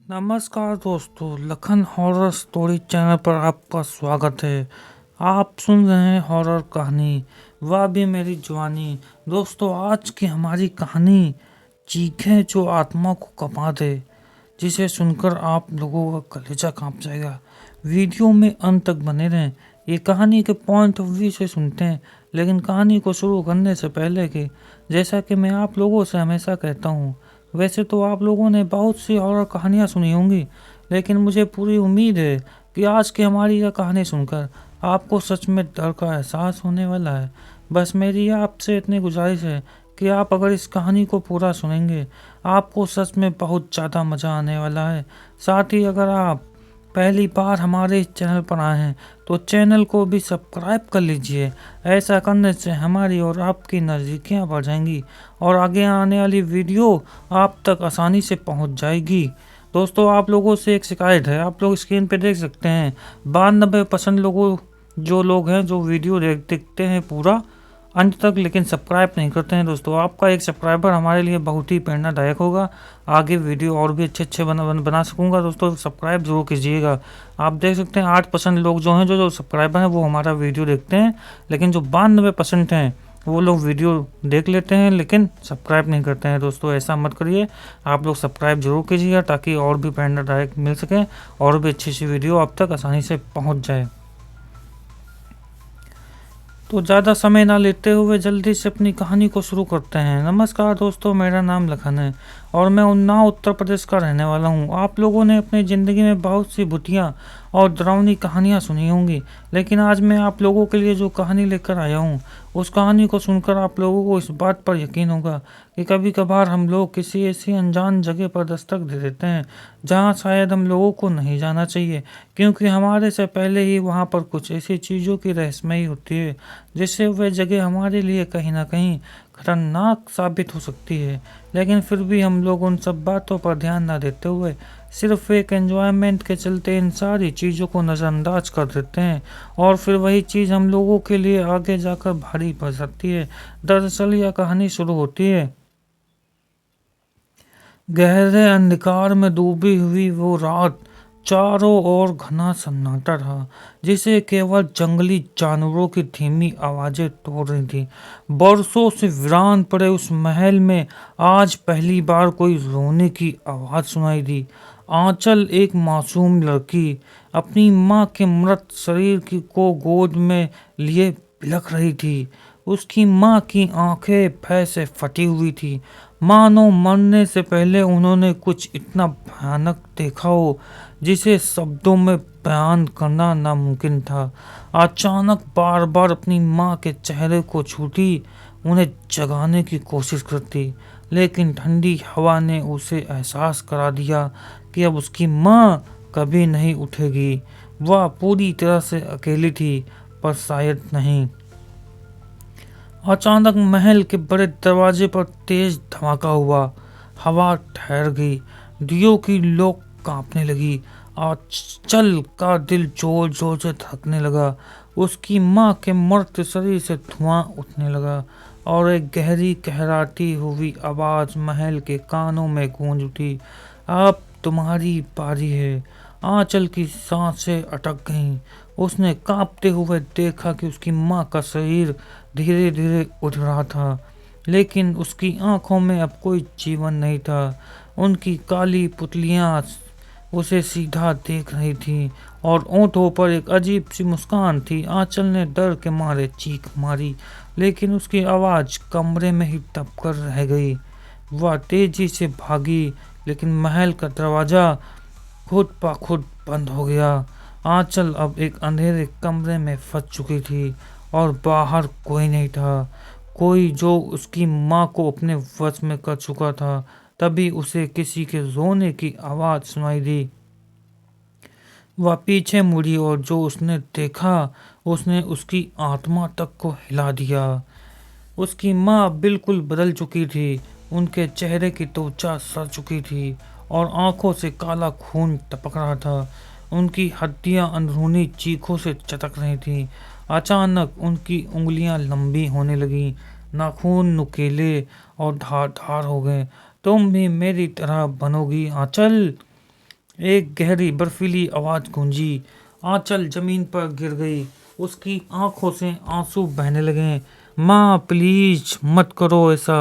नमस्कार दोस्तों, Lakhan horror story channel पर आपका स्वागत है। आप सुन रहे हैं हॉरर कहानी वह भी मेरी जवानी। दोस्तों, आज की हमारी कहानी चीखें जो आत्मा को कपा दे, जिसे सुनकर आप लोगों का कलेजा कांप जाएगा। वीडियो में अंत तक बने रहें। ये कहानी के पॉइंट ऑफ व्यू से सुनते हैं, लेकिन कहानी को शुरू करने से पहले कि जैसा कि मैं आप लोगों से हमेशा कहता हूँ, वैसे तो आप लोगों ने बहुत सी हॉरर कहानियाँ सुनी होंगी, लेकिन मुझे पूरी उम्मीद है कि आज की हमारी यह कहानी सुनकर आपको सच में डर का एहसास होने वाला है। बस मेरी आपसे इतनी गुजारिश है कि आप अगर इस कहानी को पूरा सुनेंगे, आपको सच में बहुत ज़्यादा मज़ा आने वाला है। साथ ही अगर आप पहली बार हमारे इस चैनल पर आए हैं तो चैनल को भी सब्सक्राइब कर लीजिए। ऐसा करने से हमारी और आपकी नज़दीकियाँ बढ़ जाएंगी और आगे आने वाली वीडियो आप तक आसानी से पहुंच जाएगी। दोस्तों, आप लोगों से एक शिकायत है। आप लोग स्क्रीन पे देख सकते हैं 92% लोगों जो लोग हैं जो वीडियो देखते हैं पूरा अंत तक, लेकिन सब्सक्राइब नहीं करते हैं। दोस्तों, आपका एक सब्सक्राइबर हमारे लिए बहुत ही प्रेरणादायक होगा। आगे वीडियो और भी अच्छे बना सकूंगा। दोस्तों, सब्सक्राइब जरूर कीजिएगा। आप देख सकते हैं 8% लोग जो हैं जो सब्सक्राइबर हैं वो हमारा वीडियो देखते हैं, लेकिन जो 92% हैं वो लोग वीडियो देख लेते हैं लेकिन सब्सक्राइब नहीं करते हैं। दोस्तों, ऐसा मत करिए। आप लोग सब्सक्राइब जरूर कीजिएगा ताकि और भी प्रेरणादायक मिल सके और भी अच्छी वीडियो आप तक आसानी से पहुँच जाए। तो ज़्यादा समय ना लेते हुए जल्दी से अपनी कहानी को शुरू करते हैं। नमस्कार दोस्तों, मेरा नाम लखन है और मैं उन्नाव उत्तर प्रदेश का रहने वाला हूँ। आप लोगों ने अपनी ज़िंदगी में बहुत सी भूतिया और डरावनी कहानियाँ सुनी होंगी, लेकिन आज मैं आप लोगों के लिए जो कहानी लेकर आया हूँ, उस कहानी को सुनकर आप लोगों को इस बात पर यकीन होगा कि कभी कभार हम लोग किसी ऐसी अनजान जगह पर दस्तक दे देते हैं जहाँ शायद हम लोगों को नहीं जाना चाहिए, क्योंकि हमारे से पहले ही वहाँ पर कुछ ऐसी चीज़ों की रहस्यमयी होती है जिससे वह जगह हमारे लिए कहीं ना कहीं खतरनाक साबित हो सकती है। लेकिन फिर भी हम लोग उन सब बातों पर ध्यान ना देते हुए सिर्फ एक एंजॉयमेंट के चलते इन सारी चीज़ों को नज़रअंदाज कर देते हैं और फिर वही चीज़ हम लोगों के लिए आगे जाकर भारी पड़ सकती है। दरअसल यह कहानी शुरू होती है गहरे अंधकार में डूबी हुई वो रात। चारों ओर घना सन्नाटा था जिसे केवल जंगली जानवरों की धीमी आवाजें तोड़ रही थी। बरसों से वीरान पड़े उस महल में आज पहली बार कोई रोने की आवाज सुनाई दी। आंचल, एक मासूम लड़की, अपनी माँ के मृत शरीर की को गोद में लिए बिलख रही थी। उसकी माँ की आंखें भय से फटी हुई थी, मानो मरने से पहले उन्होंने कुछ इतना भयानक देखा हो जिसे शब्दों में बयान करना नामुमकिन था। अचानक बार बार अपनी माँ के चेहरे को छूती, उन्हें जगाने की कोशिश करती, लेकिन ठंडी हवा ने उसे एहसास करा दिया कि अब उसकी माँ कभी नहीं उठेगी। वह पूरी तरह से अकेली थी, पर शायद नहीं। अचानक महल के बड़े दरवाजे पर तेज धमाका हुआ। हवा ठहर गई, दियों की लौ कांपने लगी और चल का दिल जोर जोर से धड़कने लगा। उसकी माँ के मर्त शरीर से धुआं उठने लगा और एक गहरी कहराती हुई आवाज महल के कानों में गूंज उठी, अब तुम्हारी बारी है। आंचल की सांसें अटक गईं। उसने कांपते हुए देखा कि उसकी माँ का शरीर धीरे धीरे उठ रहा था, लेकिन उसकी आंखों में अब कोई जीवन नहीं था। उनकी काली पुतलियां उसे सीधा देख रही थी और ओंठों पर एक अजीब सी मुस्कान थी। आंचल ने डर के मारे चीख मारी, लेकिन उसकी आवाज कमरे में ही दबकर रह गई। वह तेजी से भागी, लेकिन महल का दरवाजा खुद ब खुद बंद हो गया। आंचल अब एक अंधेरे कमरे में फंस चुकी थी और बाहर कोई नहीं था, कोई जो उसकी माँ को अपने वश में कर चुका था। तभी उसे किसी के रोने की आवाज सुनाई दी। वह पीछे मुड़ी और जो उसने देखा उसने उसकी आत्मा तक को हिला दिया। उसकी माँ बिल्कुल बदल चुकी थी। उनके चेहरे की त्वचा सड़ चुकी थी और आंखों से काला खून टपक रहा था। उनकी हड्डियां अंदरूनी चीखों से चटक रही थीं। अचानक उनकी उंगलियां लंबी होने लगीं, नाखून नुकीले और धार धार हो गए। तुम भी मेरी तरह बनोगी आंचल, एक गहरी बर्फीली आवाज गूंजी। आंचल जमीन पर गिर गई। उसकी आंखों से आंसू बहने लगे। माँ प्लीज मत करो ऐसा।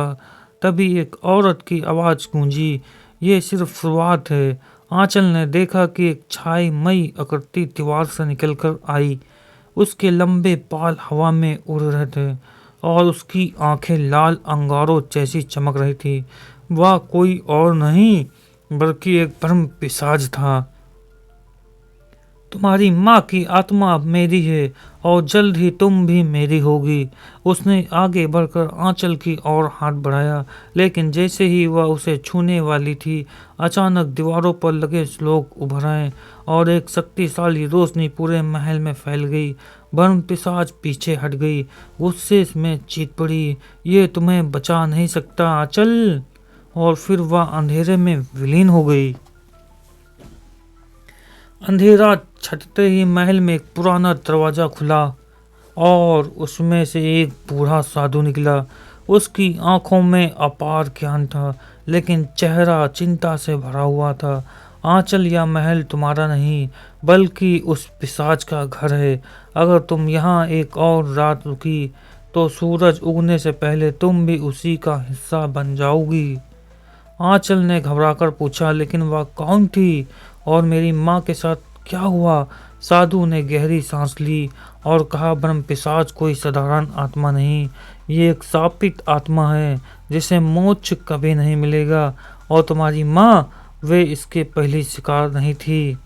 तभी एक औरत की आवाज गूंजी। ये सिर्फ शुरुआत है। आंचल ने देखा कि एक छाई मई आकृति दीवार से निकलकर आई। उसके लंबे बाल हवा में उड़ रहे थे और उसकी आंखें लाल अंगारों जैसी चमक रही थी। वह कोई और नहीं बल्कि एक ब्रह्म पिशाच था। तुम्हारी माँ की आत्मा मेरी है और जल्द ही तुम भी मेरी होगी। उसने आगे बढ़कर आंचल की ओर हाथ बढ़ाया, लेकिन जैसे ही वह उसे छूने वाली थी, अचानक दीवारों पर लगे श्लोक उभर आए और एक शक्तिशाली रोशनी पूरे महल में फैल गई। ब्रह्म पिशाच पीछे हट गई, गुस्से में चीख पड़ी, ये तुम्हें बचा नहीं सकता आंचल। और फिर वह अंधेरे में विलीन हो गई। अंधेरा छटते ही महल में एक पुराना दरवाजा खुला और उसमें से एक बूढ़ा साधु निकला। उसकी आंखों में अपार ज्ञान था, लेकिन चेहरा चिंता से भरा हुआ था। आंचल या महल तुम्हारा नहीं, बल्कि उस पिशाच का घर है। अगर तुम यहाँ एक और रात रुकी, तो सूरज उगने से पहले तुम भी उसी का हिस्सा बन जाओगी। आंचल ने घबराकर पूछा, लेकिन वह कौन थी और मेरी माँ के साथ क्या हुआ? साधु ने गहरी सांस ली और कहा, ब्रह्म पिशाच कोई साधारण आत्मा नहीं, ये एक शापित आत्मा है जिसे मोक्ष कभी नहीं मिलेगा। और तुम्हारी माँ, वे इसके पहली शिकार नहीं थी।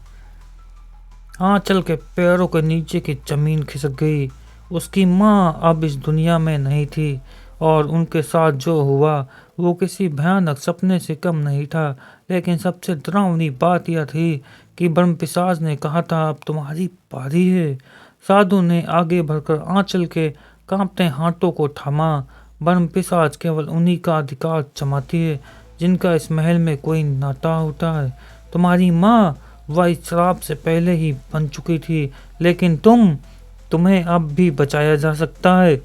आंचल के पैरों के नीचे की जमीन खिसक गई। उसकी माँ अब इस दुनिया में नहीं थी और उनके साथ जो हुआ वो किसी भयानक सपने से कम नहीं था। लेकिन सबसे डरावनी बात यह थी कि ब्रह्म पिशाच ने कहा था, अब तुम्हारी बारी है। साधु ने आगे बढ़कर आंचल के कांपते हाथों को थामा। ब्रह्म पिशाच केवल उन्हीं का अधिकार जमाती है जिनका इस महल में कोई नाता होता है। तुम्हारी माँ, वह इस श्राप से पहले ही बन चुकी थी, लेकिन तुम्हें अब भी बचाया जा सकता है।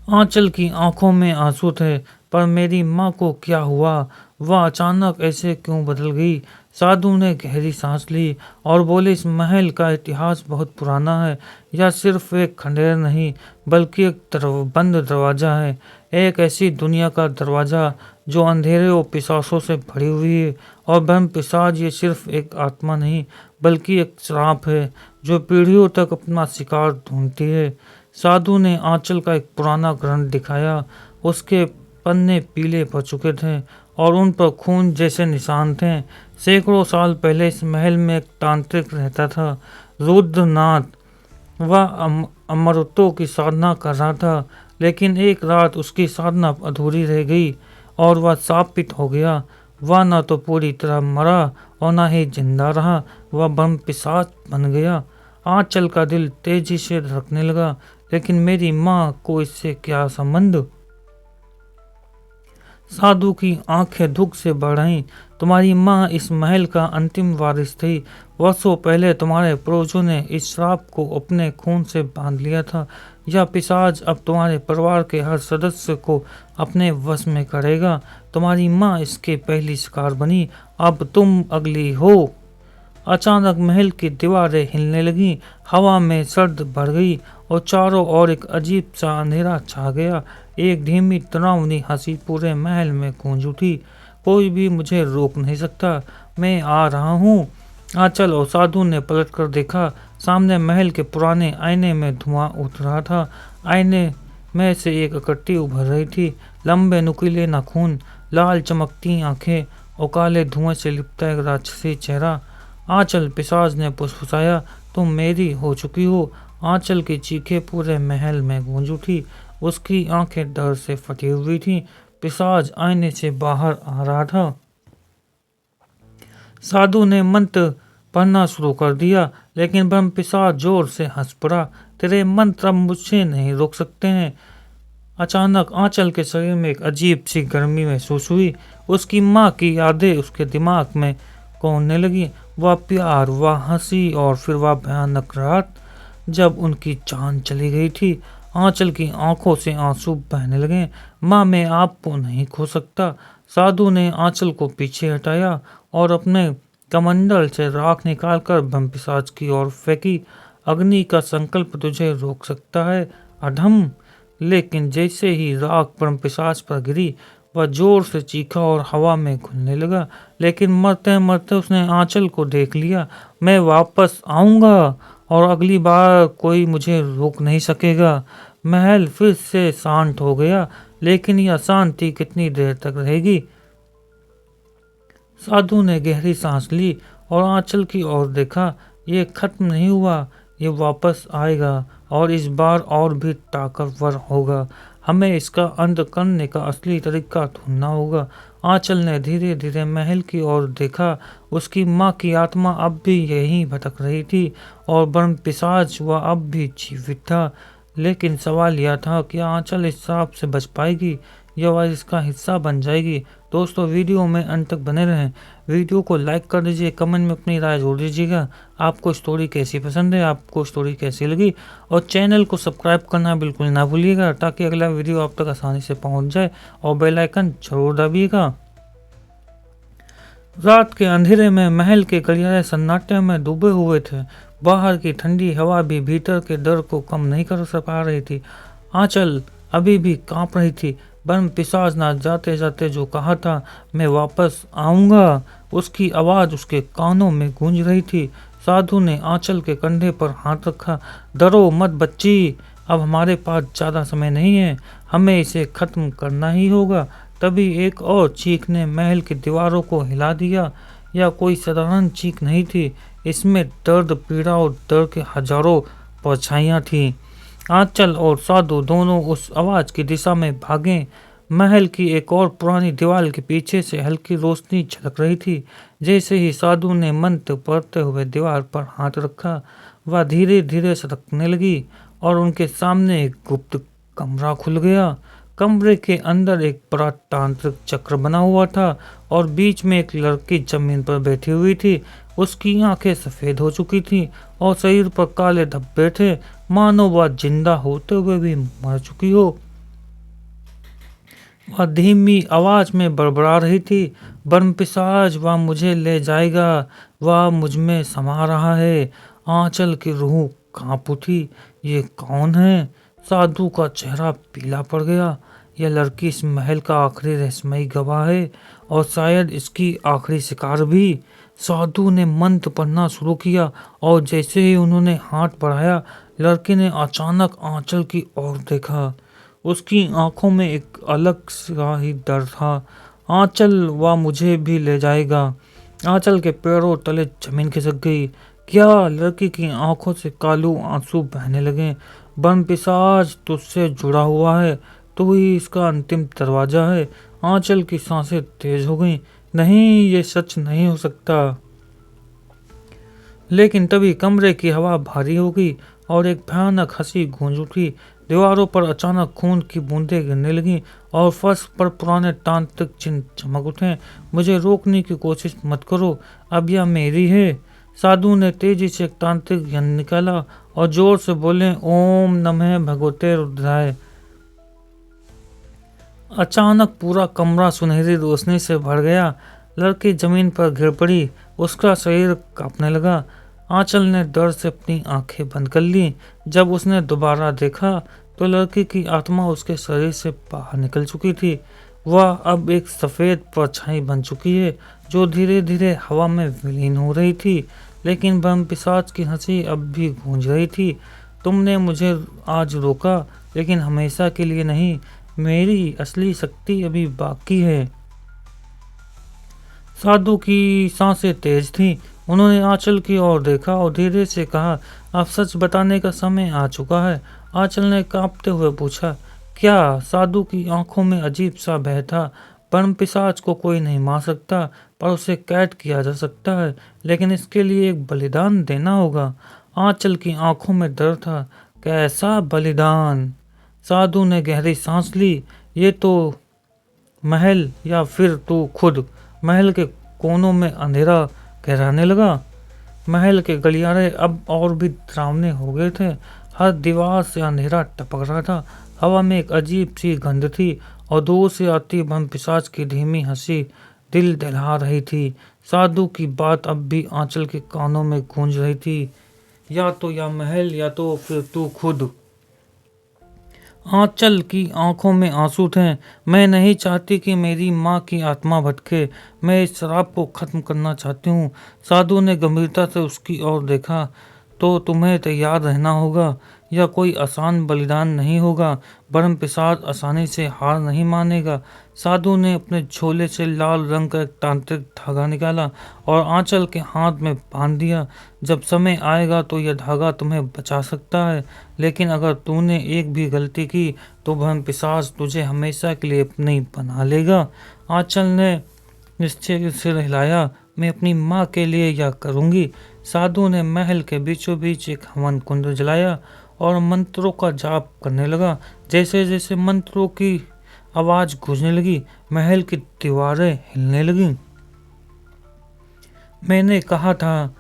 आंचल की आंखों में आंसू थे, पर मेरी माँ को क्या हुआ? वह अचानक ऐसे क्यों बदल गई? साधु ने गहरी सांस ली और बोले, इस महल का इतिहास बहुत पुराना है। यह सिर्फ एक खंडहर नहीं, बल्कि एक बंद दरवाजा है। एक ऐसी दुनिया का दरवाजा जो अंधेरे और पिशाचों से भरी हुई है। और ब्रह्म पिशाच ये सिर्फ एक आत्मा नहीं, बल्कि एक श्राप है जो पीढ़ियों तक अपना शिकार ढूंढती है। साधु ने आंचल का एक पुराना ग्रंथ दिखाया। उसके पन्ने पीले पड़ चुके थे और उन पर खून जैसे निशान थे। सैकड़ों साल पहले इस महल में एक तांत्रिक रहता था, रुद्रनाथ। वह अमरत्वों की साधना कर रहा था, लेकिन एक रात उसकी साधना अधूरी रह गई और वह शापित हो गया। वह न तो पूरी तरह मरा और न ही जिंदा रहा, वह ब्रह्म पिशाच बन गया। आंचल का दिल तेजी से धड़कने लगा, लेकिन मेरी माँ को इससे क्या संबंध? साधु की आंखें दुख से बढ़ आईं। तुम्हारी माँ इस महल का अंतिम वारिस थी। वर्षों पहले तुम्हारे पूर्वजों ने इस श्राप को अपने खून से बांध लिया था। यह पिशाच अब तुम्हारे परिवार के हर सदस्य को अपने वश में करेगा। तुम्हारी माँ इसके पहली शिकार बनी, अब तुम अगली हो। अचानक महल की दीवारें हिलने लगीं, हवा में सर्द बढ़ गई और चारों ओर एक अजीब सा अंधेरा छा गया। एक धीमी तनावनी हंसी पूरे महल में गूंज उठी। कोई भी मुझे रोक नहीं सकता, मैं आ रहा हूँ। आंचल और साधु ने पलटकर देखा। सामने महल के पुराने आईने में धुआं उठ रहा था। आईने में से एक आकृति उभर रही थी, लंबे नुकीले नाखून, लाल चमकती आंखें और काले धुएं से लिपटा एक राक्षसी चेहरा। आंचल, पिशाच ने फुसफुसाया, तुम मेरी हो चुकी हो। आंचल की चीखें पूरे महल में गूंज उठी। उसकी आंखें डर से फटी हुई थीं। पिशाच आईने से बाहर आ रहा था। साधु ने मंत्र पढ़ना शुरू कर दिया, लेकिन ब्रह्म पिशाच जोर से हंस पड़ा, तेरे मंत्र अब मुझे नहीं रोक सकते हैं। अचानक आंचल के शरीर में एक अजीब सी गर्मी महसूस हुई। उसकी माँ की यादें उसके दिमाग में कौंधने लगी। वह प्यार, वह हंसी और फिर वह भयानक रात जब उनकी जान चली गई थी। आंचल की आंखों से आंसू बहने लगे। माँ, मैं आपको नहीं खो सकता। साधु ने आंचल को पीछे हटाया और अपने कमंडल से राख निकालकर ब्रह्मपिशाच की ओर फेंकी। अग्नि का संकल्प तुझे रोक सकता है अधम। लेकिन जैसे ही राख ब्रह्मपिशाच पर गिरी, वह जोर से चीखा और हवा में घुलने लगा। लेकिन मरते मरते उसने आंचल को देख लिया। मैं वापस आऊंगा और अगली बार कोई मुझे रोक नहीं सकेगा। महल फिर से शांत हो गया, लेकिन यह शांति कितनी देर तक रहेगी? साधु ने गहरी सांस ली और आंचल की ओर देखा। ये खत्म नहीं हुआ, ये वापस आएगा और इस बार और भी ताकतवर होगा। हमें इसका अंत करने का असली तरीका ढूंढना होगा। आंचल ने धीरे धीरे महल की ओर देखा। उसकी माँ की आत्मा अब भी यहीं भटक रही थी और ब्रह्मपिशाच वह अब भी जीवित था। लेकिन सवाल यह था कि आंचल इस श्राप से बच पाएगी या वह इसका हिस्सा बन जाएगी। दोस्तों, वीडियो में अंत तक बने रहें। वीडियो को लाइक कर दीजिए, कमेंट में अपनी राय जोड़ दीजिएगा। आपको स्टोरी कैसी पसंद है, आपको स्टोरी कैसी लगी, और चैनल को सब्सक्राइब करना बिल्कुल ना भूलिएगा ताकि अगला वीडियो आप तक आसानी से पहुंच जाए, और बेल आइकन जरूर दबाइएगा। रात के अंधेरे में महल के गलियारे सन्नाटे में डूबे हुए थे। बाहर की ठंडी हवा भी भीतर के डर को कम नहीं कर पा रही थी। आंचल अभी भी कांप रही थी। ब्रह्मपिशाच ने जाते जाते जो कहा था, मैं वापस आऊंगा, उसकी आवाज उसके कानों में गूंज रही थी। साधु ने आंचल के कंधे पर हाथ रखा। डरो मत बच्ची, अब हमारे पास ज्यादा समय नहीं है, हमें इसे खत्म करना ही होगा। तभी एक और चीख ने महल की दीवारों को हिला दिया। यह कोई साधारण चीख नहीं थी, इसमें दर्द, पीड़ा और डर के हजारों परछाइयां थी। आंचल और साधु दोनों उस आवाज की दिशा में भागे। महल की एक और पुरानी दीवार के पीछे से हल्की रोशनी झलक रही थी। जैसे ही साधु ने मंत्र पढ़ते हुए दीवार पर हाथ रखा, वह धीरे धीरे सरकने लगी और उनके सामने एक गुप्त कमरा खुल गया। कमरे के अंदर एक बड़ा तांत्रिक चक्र बना हुआ था और बीच में एक लड़की जमीन पर बैठी हुई थी। उसकी आंखें सफेद हो चुकी थी और शरीर पर काले धब्बे थे, मानो वह जिंदा होते हुए भी मर चुकी हो। वह धीमी आवाज में बड़बड़ा रही थी, ब्रह्मपिशाच वह मुझे ले जाएगा, वह मुझ में समा रहा है। आंचल की रूह कांप उठी। ये कौन है? साधु का चेहरा पीला पड़ गया। यह लड़की इस महल का आखिरी रहस्यमयी गवाह है और शायद इसकी आखिरी शिकार भी। साधु ने मंत्र पढ़ना शुरू किया और जैसे ही उन्होंने हाथ बढ़ाया, लड़की ने अचानक आंचल की ओर देखा। उसकी आंखों में एक अलग सा ही डर था। आंचल वह मुझे भी ले जाएगा। आंचल के पैरों तले जमीन खिसक गई। क्या? लड़की की आंखों से कालू आंसू बहने लगे। ब्रह्मपिशाच तुझसे जुड़ा हुआ है, तू ही इसका अंतिम दरवाजा है। आंचल की सांसें तेज हो गईं। नहीं, ये सच नहीं हो सकता। लेकिन तभी कमरे की हवा भारी हो गई और एक भयानक हंसी गूंज उठी। दीवारों पर अचानक खून की बूंदें गिरने लगीं और फर्श पर पुराने तांत्रिक चिन्ह चमक उठे। मुझे रोकने की कोशिश मत करो, अब यह मेरी है। साधु ने तेजी से एक तांत्रिक यंत्र निकाला और जोर से बोले, ओम नमः भगवते रुद्राय। अचानक पूरा कमरा सुनहरी रोशनी से भर गया। लड़की जमीन पर गिर पड़ी, उसका शरीर कांपने लगा। आंचल ने डर से अपनी आंखें बंद कर ली। जब उसने दोबारा देखा तो लड़की की आत्मा उसके शरीर से बाहर निकल चुकी थी। वह अब एक सफेद परछाई बन चुकी है जो धीरे धीरे हवा में विलीन हो रही थी। लेकिन ब्रह्मपिशाच की हंसी अब भी गूंज रही थी। तुमने मुझे आज रोका, लेकिन हमेशा के लिए नहीं। मेरी असली शक्ति अभी बाकी है। साधु की सांसें तेज थीं। उन्होंने आंचल की ओर देखा और धीरे से कहा, अब सच बताने का समय आ चुका है। आंचल ने कांपते हुए पूछा, क्या? साधु की आंखों में अजीब सा भय था। ब्रह्मपिशाच को कोई नहीं मार सकता, पर उसे कैद किया जा सकता है, लेकिन इसके लिए एक बलिदान देना होगा। आंचल की आंखों में डर था। कैसा बलिदान? साधु ने गहरी सांस ली। ये तो महल या फिर तू खुद? महल के कोनों में अंधेरा गहराने लगा। महल के गलियारे अब और भी डरावने हो गए थे। हर दीवार से अंधेरा टपक रहा था। हवा में एक अजीब सी गंध थी और दूर से आती ब्रह्मपिशाच की धीमी हंसी दिल दहला रही थी। साधु की बात अब भी आंचल के कानों में गूंज रही थी। या तो यह महल या तो फिर तू खुद। आंचल की आंखों में आंसू थे। मैं नहीं चाहती कि मेरी माँ की आत्मा भटके। मैं इस शराब को खत्म करना चाहती हूँ। साधु ने गंभीरता से उसकी ओर देखा। तो तुम्हें तैयार रहना होगा। यह कोई आसान बलिदान नहीं होगा। ब्रह्म पिशाच आसानी से हार नहीं मानेगा। साधु ने अपने झोले से लाल रंग का एक तांत्रिक धागा निकाला और आंचल के हाथ में बांध दिया। जब समय आएगा तो यह धागा तुम्हें बचा सकता है, लेकिन अगर तूने एक भी गलती की तो ब्रह्म पिशाच तुझे हमेशा के लिए अपनी बना लेगा। आंचल ने निश्चय से हिलाया। मैं अपनी माँ के लिए यह करूंगी। साधु ने महल के बीचों बीच एक हवन कुंड जलाया और मंत्रों का जाप करने लगा। जैसे जैसे मंत्रों की आवाज गूंजने लगी, महल की दीवारें हिलने लगी। मैंने कहा था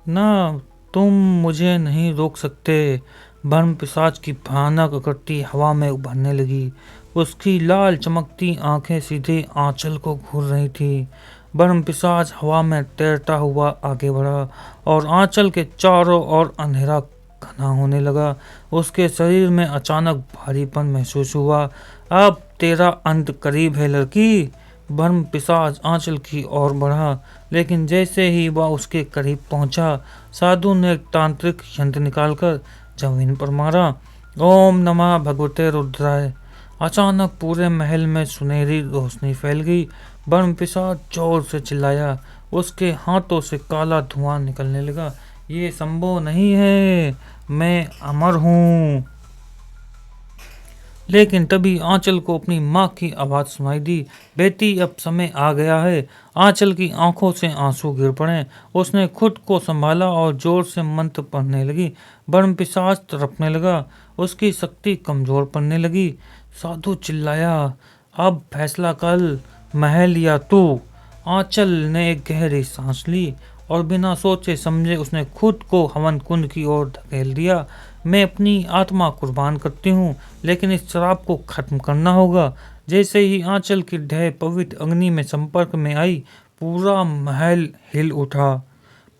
ना, तुम मुझे नहीं रोक सकते। ब्रह्म पिशाच की भयानक आकृति हवा में उभरने लगी। उसकी लाल चमकती आंखें सीधे आंचल को घूर रही थी। ब्रह्म पिशाच हवा में तैरता हुआ आगे बढ़ा और आंचल के चारों ओर अंधेरा घना होने लगा। उसके शरीर में अचानक भारीपन महसूस हुआ। अब तेरा अंत करीब है लड़की। ब्रह्म पिशाच आंचल की ओर बढ़ा, लेकिन जैसे ही वह उसके करीब पहुंचा, साधु ने एक तांत्रिक यंत्र निकालकर जमीन पर मारा। ओम नमः भगवते रुद्राय। अचानक पूरे महल में सुनहरी रोशनी फैल गई। ब्रह्म पिशाच जोर से चिल्लाया। उसके हाथों से काला धुआं निकलने लगा। ये संभव नहीं है, मैं अमर हूँ। लेकिन तभी आंचल को अपनी माँ की आवाज सुनाई दी। बेटी, अब समय आ गया है। आंचल की आंखों से आंसू गिर पड़े। उसने खुद को संभाला और जोर से मंत्र पढ़ने लगी। ब्रह्म पिशाच तड़पने लगा। उसकी शक्ति कमजोर पड़ने लगी। साधु चिल्लाया, अब फैसला कर, महल या तू। आंचल ने एक गहरी सांस ली और बिना सोचे समझे उसने खुद को हवन कुंड की ओर धकेल दिया। मैं अपनी आत्मा कुर्बान करती हूँ, लेकिन इस शराब को खत्म करना होगा। जैसे ही आंचल की देह पवित्र अग्नि में संपर्क में आई, पूरा महल हिल उठा।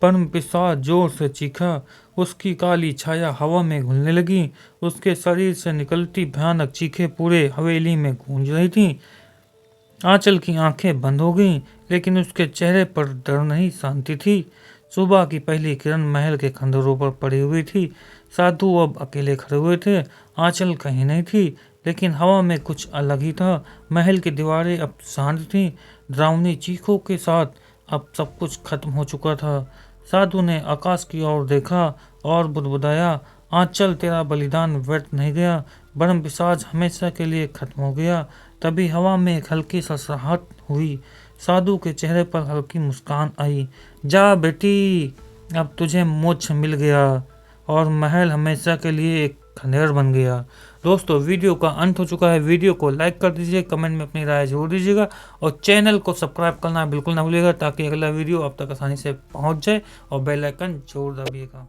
ब्रह्म पिशाच जोर से चीखा। उसकी काली छाया हवा में घुलने लगी। उसके शरीर से निकलती भयानक चीखें पूरे हवेली में गूंज रही थी। आंचल की आंखें बंद हो गईं, लेकिन उसके चेहरे पर डर नहीं, शांति थी। सुबह की पहली किरण महल के खंडरों पर पड़ी हुई थी। साधु अब अकेले खड़े हुए थे। आंचल कहीं नहीं थी, लेकिन हवा में कुछ अलग ही था। महल की दीवारें अब शांत थीं। डरावनी चीखों के साथ अब सब कुछ खत्म हो चुका था। साधु ने आकाश की ओर देखा और बुदबुदाया, आंचल, तेरा बलिदान व्यर्थ नहीं गया। ब्रह्म पिशाच हमेशा के लिए खत्म हो गया। तभी हवा में एक हल्की ससराहट हुई। साधु के चेहरे पर हल्की मुस्कान आई। जा बेटी, अब तुझे मोक्ष मिल गया और महल हमेशा के लिए एक खंडेर बन गया। दोस्तों, वीडियो का अंत हो चुका है। वीडियो को लाइक कर दीजिए, कमेंट में अपनी राय जरूर दीजिएगा और चैनल को सब्सक्राइब करना बिल्कुल ना भूलिएगा, ताकि अगला वीडियो आप तक आसानी से पहुंच जाए और बेल आइकन जरूर दबाइएगा।